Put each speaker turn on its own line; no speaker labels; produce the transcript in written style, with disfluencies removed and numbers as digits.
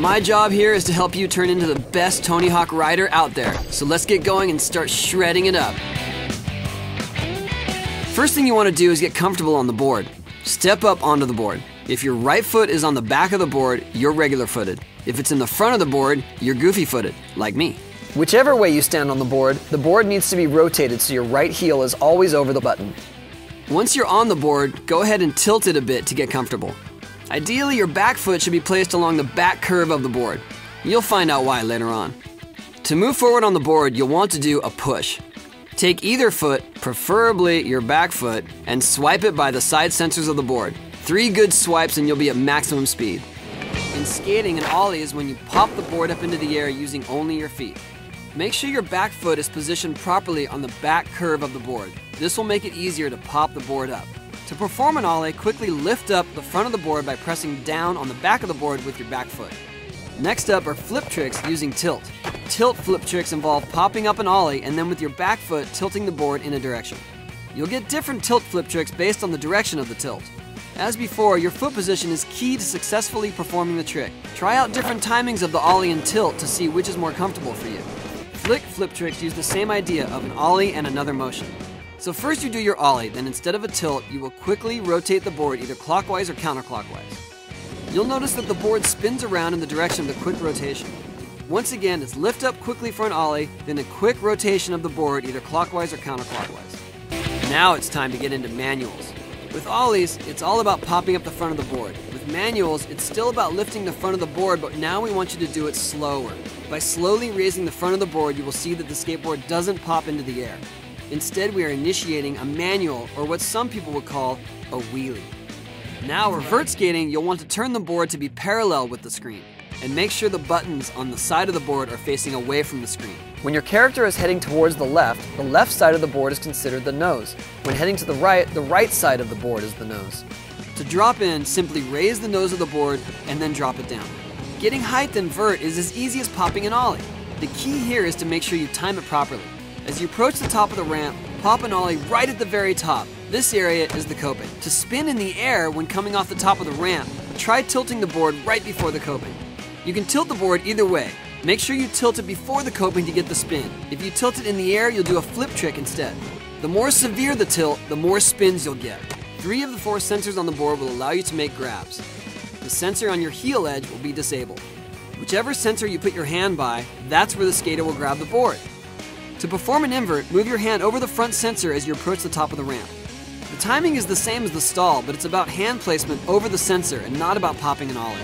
My job here is to help you turn into the best Tony Hawk rider out there. So let's get going and start shredding it up. First thing you want to do is get comfortable on the board. Step up onto the board. If your right foot is on the back of the board, you're regular footed. If it's in the front of the board, you're goofy footed, like me. Whichever way you stand on the board needs to be rotated so your right heel is always over the button. Once you're on the board, go ahead and tilt it a bit to get comfortable. Ideally, your back foot should be placed along the back curve of the board. You'll find out why later on. To move forward on the board, you'll want to do a push. Take either foot, preferably your back foot, and swipe it by the side sensors of the board. 3 good swipes and you'll be at maximum speed. In skating, an ollie is when you pop the board up into the air using only your feet. Make sure your back foot is positioned properly on the back curve of the board. This will make it easier to pop the board up. To perform an ollie, quickly lift up the front of the board by pressing down on the back of the board with your back foot. Next up are flip tricks using tilt. Tilt flip tricks involve popping up an ollie and then with your back foot tilting the board in a direction. You'll get different tilt flip tricks based on the direction of the tilt. As before, your foot position is key to successfully performing the trick. Try out different timings of the ollie and tilt to see which is more comfortable for you. Flick flip tricks use the same idea of an ollie and another motion. So first you do your ollie, then instead of a tilt, you will quickly rotate the board either clockwise or counterclockwise. You'll notice that the board spins around in the direction of the quick rotation. Once again, it's lift up quickly for an ollie, then a quick rotation of the board either clockwise or counterclockwise. Now it's time to get into manuals. With ollies, it's all about popping up the front of the board. With manuals, it's still about lifting the front of the board, but now we want you to do it slower. By slowly raising the front of the board, you will see that the skateboard doesn't pop into the air. Instead, we are initiating a manual, or what some people would call a wheelie. Now, revert skating, you'll want to turn the board to be parallel with the screen, and make sure the buttons on the side of the board are facing away from the screen. When your character is heading towards the left side of the board is considered the nose. When heading to the right side of the board is the nose. To drop in, simply raise the nose of the board and then drop it down. Getting height and vert is as easy as popping an ollie. The key here is to make sure you time it properly. As you approach the top of the ramp, pop an ollie right at the very top. This area is the coping. To spin in the air when coming off the top of the ramp, try tilting the board right before the coping. You can tilt the board either way. Make sure you tilt it before the coping to get the spin. If you tilt it in the air, you'll do a flip trick instead. The more severe the tilt, the more spins you'll get. 3 of the 4 sensors on the board will allow you to make grabs. The sensor on your heel edge will be disabled. Whichever sensor you put your hand by, that's where the skater will grab the board. To perform an invert, move your hand over the front sensor as you approach the top of the ramp. The timing is the same as the stall, but it's about hand placement over the sensor and not about popping an ollie.